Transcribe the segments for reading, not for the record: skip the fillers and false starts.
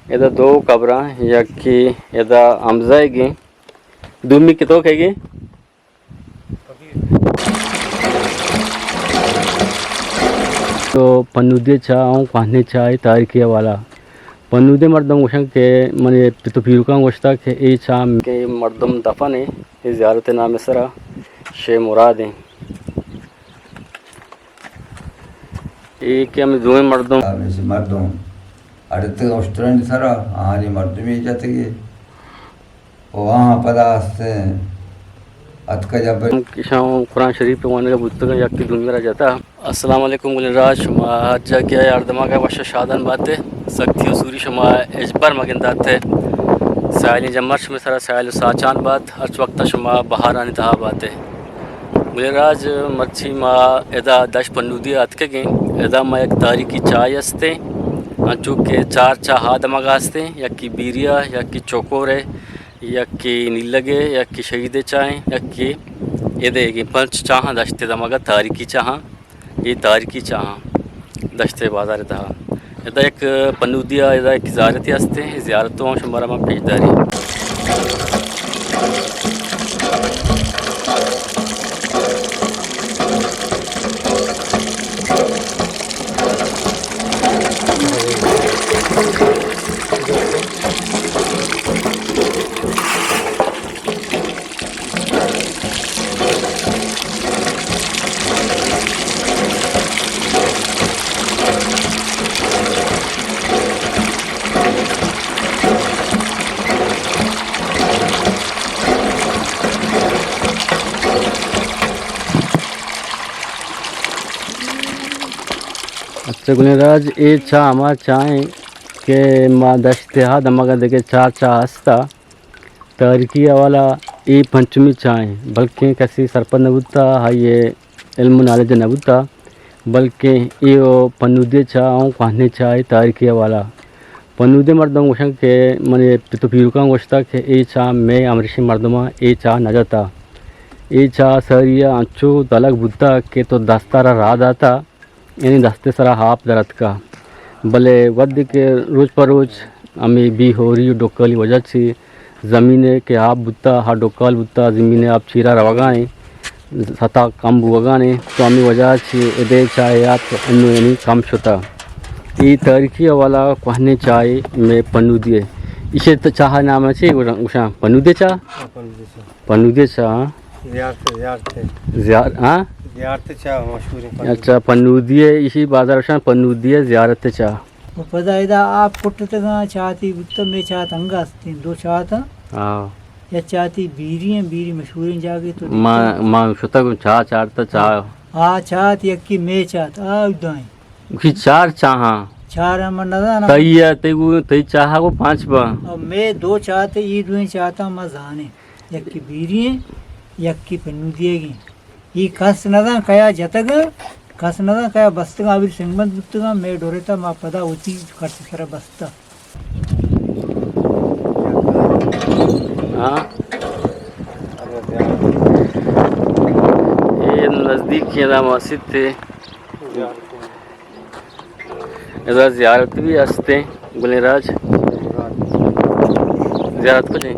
इधर दो कब्र यकी इधर हमजाएगी दूमी कितो कहेगी तो पन्नुदे चाहूँ कहने चाहे तारीखिया वाला पन्नुदे मर्दम गोशं के मने तो पीरुका गोश्ता के ए चाम के मर्दम दफन है ये ज़ियारत नाम सरा शे मुराद है ये कि हम दो मर्दम അടുത്ത് ഓസ്ട്രേലിയൻ സറ ആരി മർദ്ദമി ജാതകി वहाँ पदास्ते अतका जब किशां कुरान शरीफ पे वाने का बुत्तगा यक्की दुनिया रा जाता अस्सलाम वालेकुम गुलराज शुमा हज्जा किया यार दमागा वश शादन बातें सख्ती सूरी शुमा इजबर मगिंदात है साइली जमर्श में सारा साइल साचान बात हर वक्त शुमा बहार आने तहा बातें गुलराज मच्छी मा एदा दश पन्नुदी अतके गए एदा मा एक तारीखी चाय अस्ते चूँकि चार चाहा दमागास्ते यक्की बीरिया यक्की चोकोरे यक्की नीलगे यक्की शहीदे चाहें यक्की एदेगी पंच चाहा दश्ते दमागा तारीखी चाहा ये तारीखी चाहा दश्ते बाजार दहा एदा एक पन्नुदिया एदा एक ज़ियारती हस्ते ज़ियारतों शुमारा मा पेशदारी अच्छा गुलराज ए चा हमार चाहें कि माँ दश्तेहा दमागा देखे चार चा हस्ता तारीखिया वाला ए पंचमी चाहें बल्कि कैसी सरपंच नबुता है ये इल्म नॉलेज नबुता बल्कि ये पन्नुदे चाहूँ कहने चाहे तारीखिया वाला पन्नुदे मर्दम गोशं के मने तो पीरुका गोश्ता के ए चा में अमरीशी मर्दमा ए चा न जाता ए चा सरिया अंचो तलक बुद्धा के तो दस्तारा रात आता यानी दस्ते सरा हाफ दरत का भले वद के रोज़ पर रोज़ हमें भी हो रही डोकली वजह से ज़मीने के आप बुत्ता हा डोकल बुत्ता ज़मीने आप चीरा रवागाने सता कम बुगाने तो हमें वजह से एदे चाहे आप अन्य यानी कम शोता ये तारीखी वाला कहने चाहे मैं पन्नुदे इसे तो चाह नाम है उषा पन्नुदे चाह हाँ अच्छा पन्नुदिये इसी बाजार पन्नुदिये ज़ियारत चाह पदा इदा आप पुट्टतगा चाहती उत्तम में चाहत अंगा अस्ती दो चाहता हाँ या चाहती बीरी मशहूर जागे तो माँ शुता को चाह चारता चाह हाँ चाहत यक्की में चाहत आ उदाई कि चार चाहा चार मन नदा ना तई चाहा को पांच बा और मैं दो चाहते ये दो चाहता मजाने यक्की बीरी यक्की पन्नु दिएगी ये कस नदा कया जतग कस नदा कया बस्तगा अभी संबंध बुतगा मैं डोरेता मा पदा होती खर्च करा बस्ता हाँ ये नज़दीक के मस्जिद थे इधर ज़ियारत भी हंसते गुलराज ज़ियारत को नहीं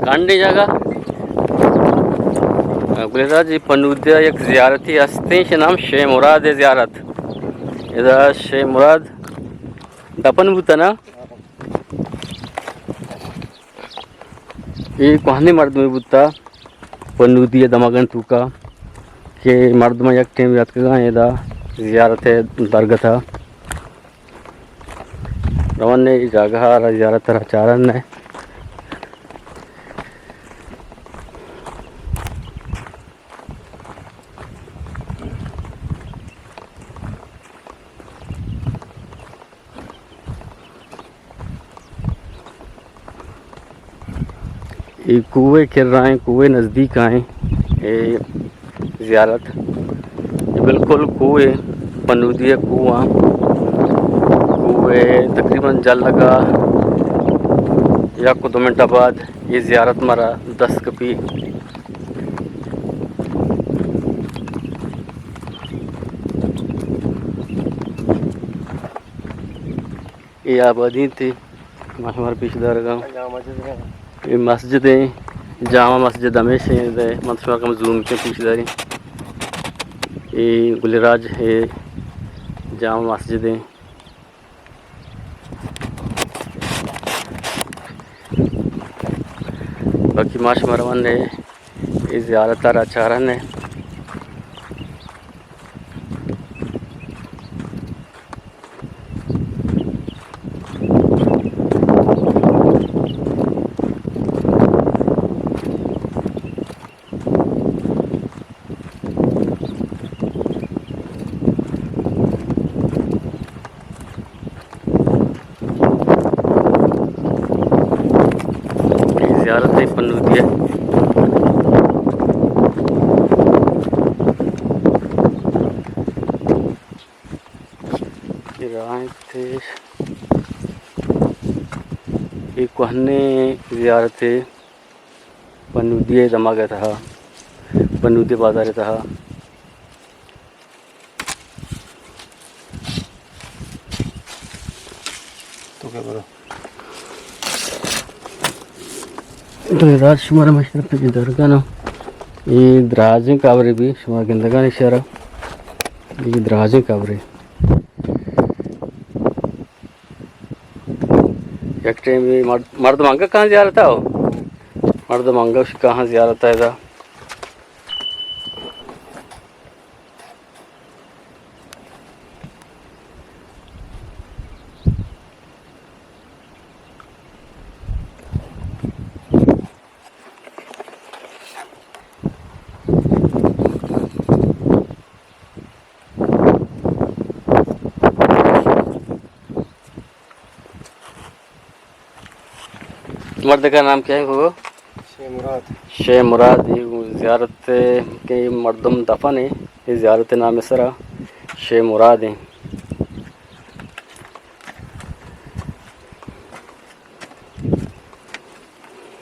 कांडी जगह गुलराज पन्नुदिया एक ज़ियारती हस्ते के नाम शे मुराद है ज़ियारत इधर शे मुराद दफन बुता ना ये कहने मर्द में बुता पन्नुदिया दमागन तुका के मर्द में एक टेम याद कर इधर ज़ियारत है दरगाह था रवन ने जगह ज़ियारत चारण है ये कुएँ गिर रहे हैं कुएँ नज़दीक आए ये ज़ियारत ये बिल्कुल कुएँ पन्नुदिया कुआं कुएँ तकरीबन जल लगा या को 2 मिनट बाद ये ज़ियारत मरा 10 कपी ये आबादी थी हमारे पिछदार गाँव ये मस्जिद है जामा मस्जिद हमेशा मंतशमार का मजलूम के पिछदारी ये गुलराज है जामा मस्जिद है बाकी माश मरवन है ये ज़ियारत चारन है ज़ियारत है पन्नूदिया थे ये कहने ज़ियारत है पन्नूदिया दमागा था पन्नूदिया बाजार था तो क्या करो तो राज शुमार मशरफ पे दरगाह ना ये दराजें काबरे भी शुमार गंदगा इशारा ये दराजें काबरे एक टाइम ये मर्द मांगा कहाँ ज़ियारत है मर्द मांगा कहाँ ज़ियारत है इधर मर्द का नाम क्या है वो शेख मुराद ये ज़ियारत के मर्दम दफन है ये ज़ियारत नाम सरा शेख मुराद है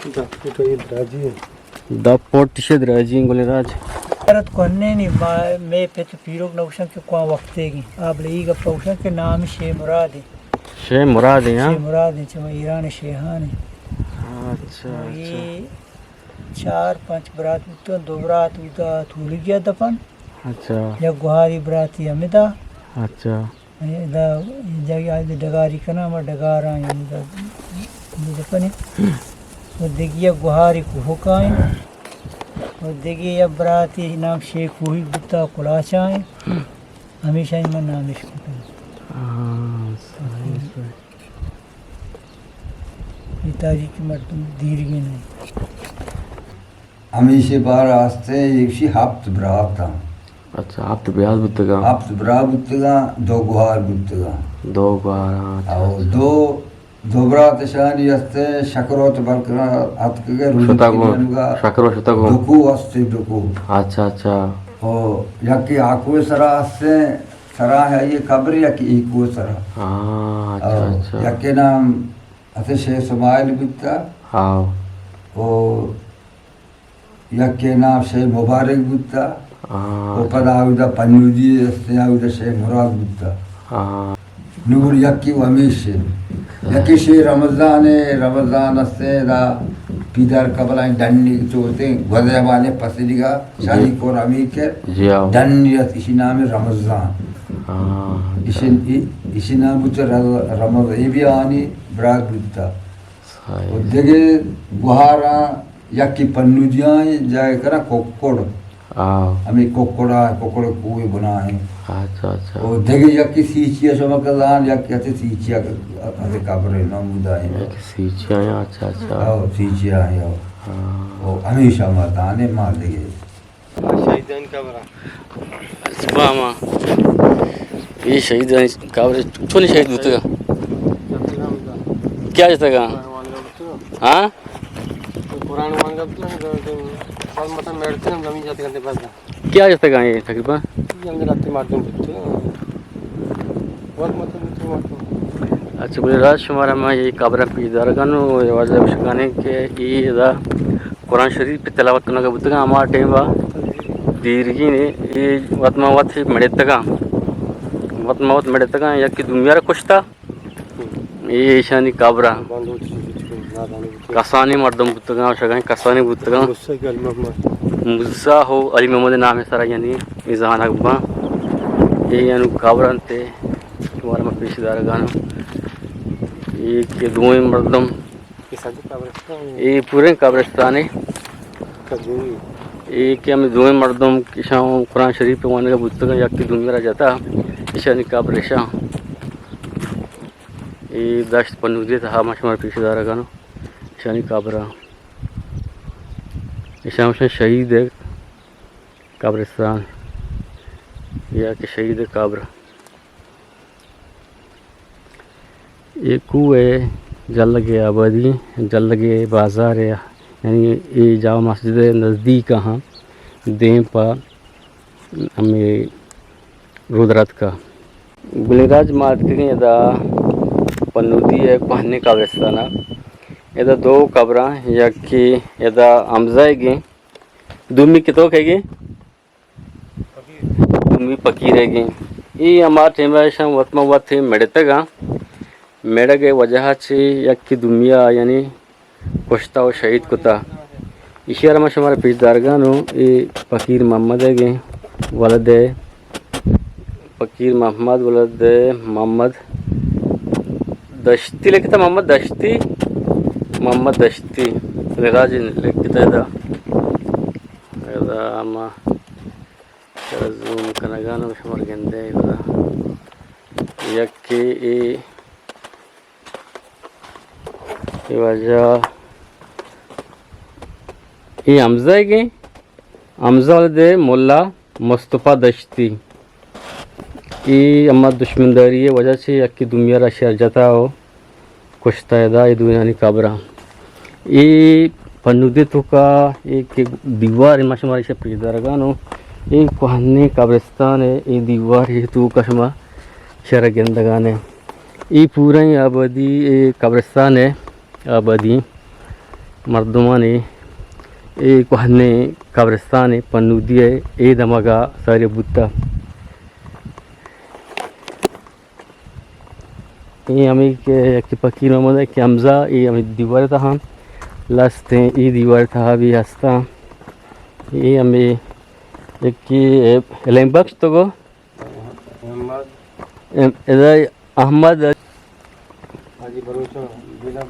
तो ये दराजी है द पोर्ट से दराजी गुलराज ज़ियारत करने नहीं मैं पे तो पीरों नौशन के को वक्त है आप ले का पौशन के नाम शेख मुराद है शेख मुराद है शेख मुराद है चमा ईरान शेहान है अच्छा ये 4-5 बरात तो 2 बरात उदा थोड़ी गया दफन अच्छा या गुहारी बराती हमेदा अच्छा दा जगह आज डगारी कना म डगारा ये दफन वो देखिए गुहारी को होकाए और देखिए या बराती नाम शेख हुई बुता कुलाचा है हमेशा ही मन नाम इसको पिताजी की मर्दम दीर्घ नहीं हमेशा बार आस्ते एक शी हाप्त ब्राता अच्छा आप तो ब्याज बुतगा हाप्त ब्रा बुतगा दो गुहार बुतगा दो बार और दो ब्रात शानी आस्ते शकरोत बरकरा हाथ के शतागो शकरो शतागो दुकू आस्ते दुकू अच्छा अच्छा ओ यकी आकुए सरा आस्ते सरा है ये कब्र यकी इको सरा हाँ अच्छा अच्छा यके नाम अते शेख सुमाइल बुता हाँ और यके नाम शेख मुबारक बुता हाँ वो पदा आविदा पन्नूदी अस्ते आविदा शेख मुराद बुता हाँ नूर यकी वमीशे यकी शेख रमज़ान अस्ते दा पीदर कबलाइन डन्नी चोते गज़बाने पसलिगा शादी को रमी के जी आओ डन्नी इसी नाम रमज़ान हाँ इसी नाम बुता रमज़ ये भी आनी ब्राग बुता सही और देखे गुहारा यकी पन्नूदियाँ जाए करा कोकोड़ आओ हमें कोकोड़ा कुएं बनाए अच्छा अच्छा और देखे यकी सीचिया शमकलान यकी अते सीचिया अते कब्र नमुदाए एक सीचिया है अच्छा अच्छा आओ सीचिया है आओ हाँ और हमेशा मर्दाने मार देगे शहीदान का बरा सुबह माँ ये शहीद काबरे छोनी शहीद बुतगा क्या जतगा हाँ पुराण मांगा तो साल मतलब मेड़ते हम जमीन जाते करते पास क्या जतगा ये तकरीबन ये हम रात मारते हैं बहुत मतलब मारते अच्छा गुलराज शुमार में ये काबरा पीदारगानो वाजब शगाने के ये दा कुरान शरीफ पे तिलावत करने का बुतगा हमारा टाइम बा दीर्घी ने ये वतमावत ही मड़े तका या कि दुनिया रा कुछ था ये Ishani Kabra Bandu uçuşu nadani uçuşu. कसानी मर्दम बुतगा शगाई कसानी बुतगा Musa gelmem var. मुसा हो अली मोहम्मद नाम है सारा यानी इजहान अकबा ये यानी काबरा ते तुम्हारा में पेशदार गाना ये के दुएं मर्दम ये सादी कब्रिस्तान ये पूरे कब्रिस्तान है कजूरी. ये कि हम दुएं मर्दम की शाम कुरान शरीफ पे वाने का बुतगा या की दुनिया रह जाता ईशानी काबरेशा ये दश्त पन्नुदे था हमारे पेशदार गाना ईशानी काबरा ईशान शहीद है कब्रिस्तान या कि शहीद काबरा ये कुए जल लगे आबादी जल लगे बाज़ार है यानी ये जामा मस्जिद नज़दीक हाँ दें पा हमें रुद्रत का गुलिराज मार्केट यदा पन्नुदी है पहने कब्रिस्तान यदा दो कब्र या कि यदा हमजाएगी दुमी कितो कहेगी दुमी पकी रहेगी ये हमारे टेम्परेचर वतमा वत थे मेड़तेगा मेड़ के वजह से या कि दुमिया यानी कुश्ता और शहीद कुता इशारा में हमारे पेशदारगानो ये फकीर मोहम्मद है वलद फकीर मोहम्मद वलद मोहम्मद दश्ती लिखता मोहम्मद दश्ती राज लिखता है ama zoom kanagano shamar gende ida yakki e wajah ये हमजा है कि हमजा दे मुल्ला मुस्तफ़ा दश्ती ये अम्मा दुश्मनदारी है वजह से यक्की दुनिया रा शहर जाता हो कुश्तायदा ये दुनिया ने काबरा ये पन्नुदे तो का एक दीवार माशमारी से पेशदारगानो ये कोहने कब्रिस्तान है ये दीवार है तो कशमा शहर गंदगान है ये पूरा ही आबादी ये कब्रिस्तान है आबादी मर्दमान है ये कोहने कब्रिस्तान है पन्नुदी है ये दमगा सारे बुत्ता ये हमें के पकीर मोहम्मद है कि हमजा ये हमें दीवार था हम लास्ट ये दीवार था भी हंसता ये हमें एक कि एलेम बख्श तो को अहमद हाजी भरोसा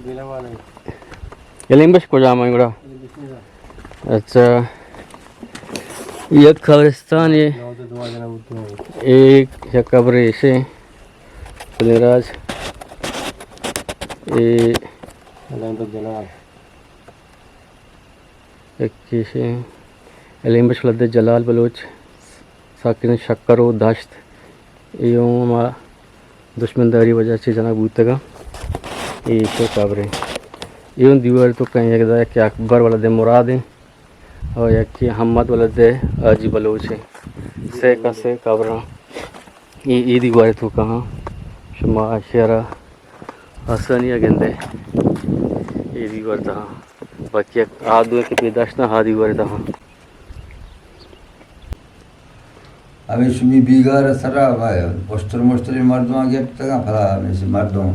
बिला वाले एलेम बख्श को जामा इमरा अच्छा ये कब्रिस्तान है एक कब्र ऐसे गुलिराज ये एक कैसे एलेम बख्श लद्दे जलाल बलोच साकिन शक्कर व दाश्त एवं दुश्मनदारी वजह से जना बूतेगा ये शो काबरे एवं दीवार तो कहीं एक कि अकबर वाला दे मुराद है और एक कि अहमद वाला दे आजी बलोच है से का से काबरा ये दीवार तो कहाँ शुमा शेरा हसनिया गंदे ये दीवार था बाकी आदू के पैदाश ना हा दीवार था हमें सुमी बीगार सरा वस्त्र मस्त्री मर्दों आगे तक फला हमें से मर्दों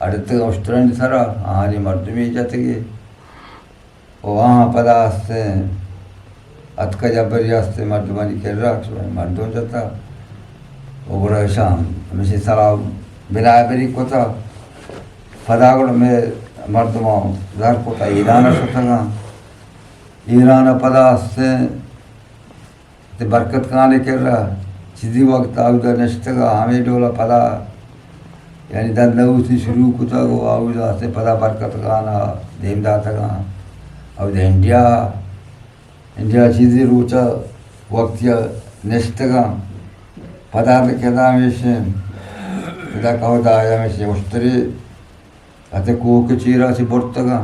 अड़ते वस्त्र सरा हारी मर्द में जाते गए वहाँ पदा से अतका जबरियास्ते मर्दमानी कर रहा मर्दों जाता वो बड़ा शाम हमें से सरा बिना बरी को था पदागुड़ में मर्दमा दार को था ईरान सोचेगा ईरान पदा से ते बरकत खाने कर रहा सीधी वक्त आउदा नश्तगा हमें डोला पदा यानी दंडू से शुरू कुता को आउदा से पदा बरकत खाना देमदा तगा अब इंडिया चीज़ें रोचा वक्त या नश्तगा पदा तो कहता हमेशा पदा कहता है हमेशा उस्तरे अते कोक चीरा से बोर्तगा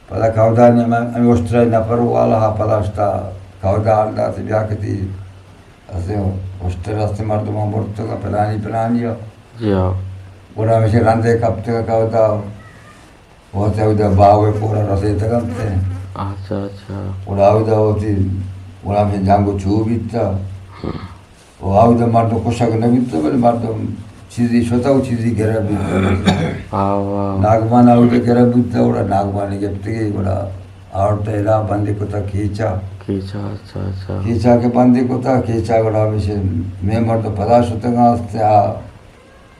पदा कहता नहीं मैं उस्तरे न पर वाला पदा स्टा कहता आलता से ब्याकती ऐसे उस्तरे रास्ते मर्दों बोर्तगा पलानी जी हाँ पूरा हमेशा रंधे कब तक कहता बहुत से उधर बावे पूरा रसे तक थे अच्छा अच्छा पूरा उधर होती पूरा में जांगो छू बीता वो उधर मर्दों कुशक न बीता बड़े मर्दों चीज़ी स्वतः चीज़ी गिरा भी wow नागमान आउट गिरा भी था उड़ा नागमान के पति उड़ा आउट इला बंदी को था खींचा खींचा अच्छा खींचा के बंदी को था खींचा उड़ा मिसे मैं मर्द पता सुतंगा से आ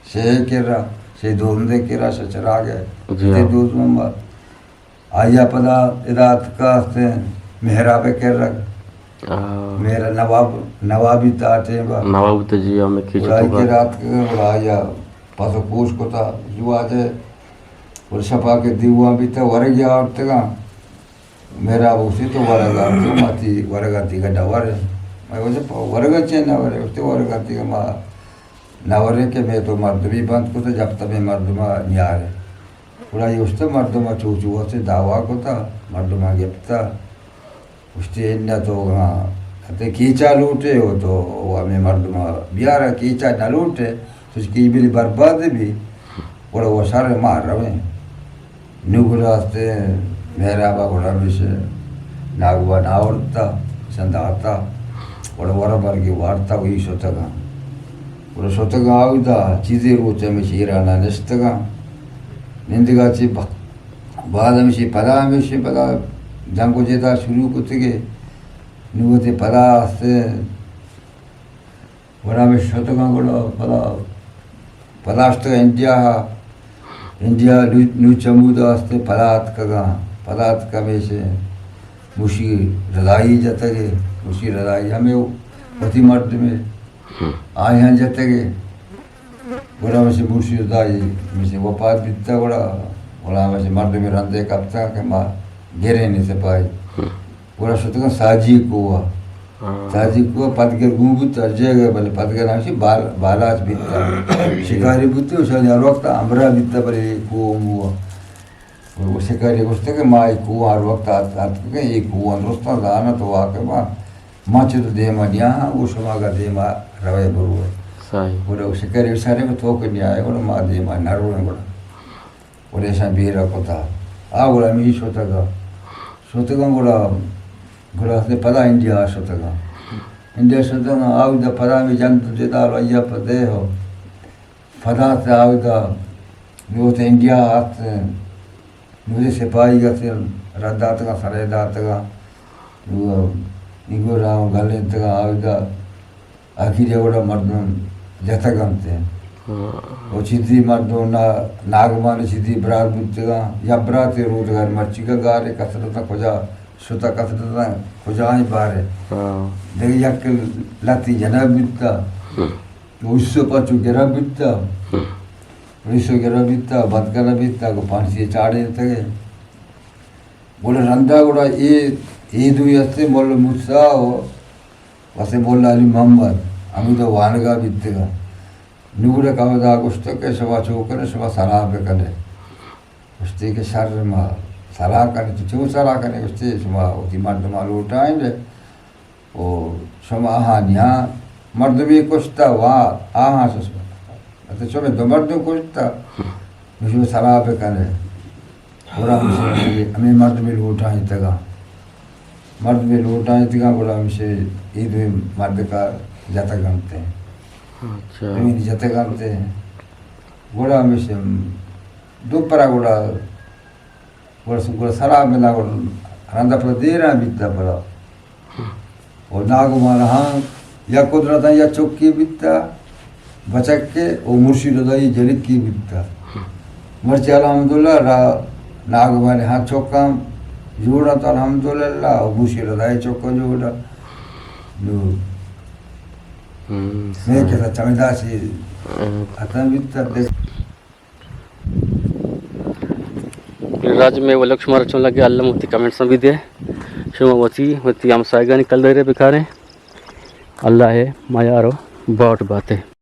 से किरा से दोंदे किरा से चला गए जी ते दूध मम्मा आया पता इरात का से मेहरा पे कर रख मेरा नवाबी ताते बा नवाब तो जी हमें खींचा उड़ाई तो के रात के उड़ाया पासो पूछ को था जो आते और सपा के दीवा भी था वर गया और तक मेरा उसी तो वरगा तो माती वरगा ती का डवर मैं वैसे वरगा चेन ना वरे उसते वरगा ती का मा ना वरे के मैं तो मर्द भी बंद को तो जब तक मैं मर्दमा न्यार है उड़ाई उसते मर्दमा चूचुआ से दावा को था मर्दमा गिफ्ता उसते इन्ना तो हाँ ते कीचा लूटे हो तो वो हमें मर्दमा बियारा कीचा न लूटे तो उसकी बिली बर्बाद भी और वो सारे मार रहे नुगरास्ते मेरा बाबा विषय नागवा नावड़ता संदाता और वरबर की वार्ता हुई सोतगा और सोतगा आउदा चीज़ें रोचे में शीराना निस्तगा निंदगा ची बाद में शी पदा जंगो जेदा शुरू कुत्ते नुगते पदा से वरा में सोतगा गोड़ा पदास्त इंडिया न्यू चमुदा अस्ते पदार्थ का में से मुशी रदाई जतगे मुशी रदाई हमें पति मर्द में आए हैं जतगे बड़ा में से मुशी रदाई में से वपात बिता बड़ा में से मर्द में रंधे कपता के माँ घेरे नहीं से पाए बड़ा सोचता साजी कुआ पद के गुंबुत अर्जेगा भले पद के नाम से बालाज बिता शिकारी बुत्ते उसे वक्त अमरा बिता पर कुआ मुआ वो शिकारी उसते के माँ कुआ हर वक्त आते के एक कुआ दोस्ता दाना तो वाके माँ माचे तो दे माँ यहाँ वो समां का दे माँ रवे बरु है सही बड़ा वो शिकारी सारे में थोक नहीं आए बड़ा माँ दे माँ नरु है बड़ा ऐसा बीरा को था बड़ा मैं सोतगा बड़ा से पता इंडिया सोतगा आउदा पदा में जंग जेदा लैया पदे हो पदा से आउदा वो तो इंडिया हाथ मुझे सिपाही का से रद्दात का सरे दात का वो इगो राव गले तक आउदा आखिर बड़ा मर्दन जतगमते वो चिद्दी मर्दों नागमान चिद्दी बरात बुद्धगा या बरात रोजगार मर्ची का गारे कसरत खोजा सुता कसरत खोजा ही बारे देखिए यक लाती जना बिता उससे पाचू गिरा बिता उससे गिरा बिता बदकरा बिता को पांची चाड़े तके बोले रंधा गुड़ा ये दुई अस्ते बोले मुस्सा हो वैसे बोला अली मोहम्मद हमें तो वानगा बितेगा नुगुड़े कवदा कुछ तो के सवा चौकरे सवा सलाह पे करे उसते के शर में सलाह करे तो क्यों सलाह करे उसते सवा उसी मर्द मालूम उठाएंगे ओ समा हानिया मर्द भी कुछता वाह तो चलो दो मर्द कुछता मुझे सलाह पे करे बोला मुझे हमें मर्द भी उठाए तगा मर्द भी उठाए तगा बोला मुझे ईद मर्द का जाता गमते हैं अच्छा जाते गमते हैं बोला मुझे दोपहर बोला सलाह में ना रंधा पर दे रहा बीतता पड़ा और नागमाना हाँ या कुदरत या चौकी बिता बचक के और मुर्शिद रदाई जलित की बिता मर्च अलहमदुल्ला नागमान हाँ चौका जोड़ा तो अलहमदुल्ला और मुर्शिद रदाई चौका जोड़ा मैं कहता चमेदा से आता बिता राज्य में वो लक्ष्मण रचन लगे अल्लाह मुफ्ती कमेंट्स में भी दे शुमा वती हम साइगा निकल रहे बेकारे अल्लाह है मायारो बहुत बातें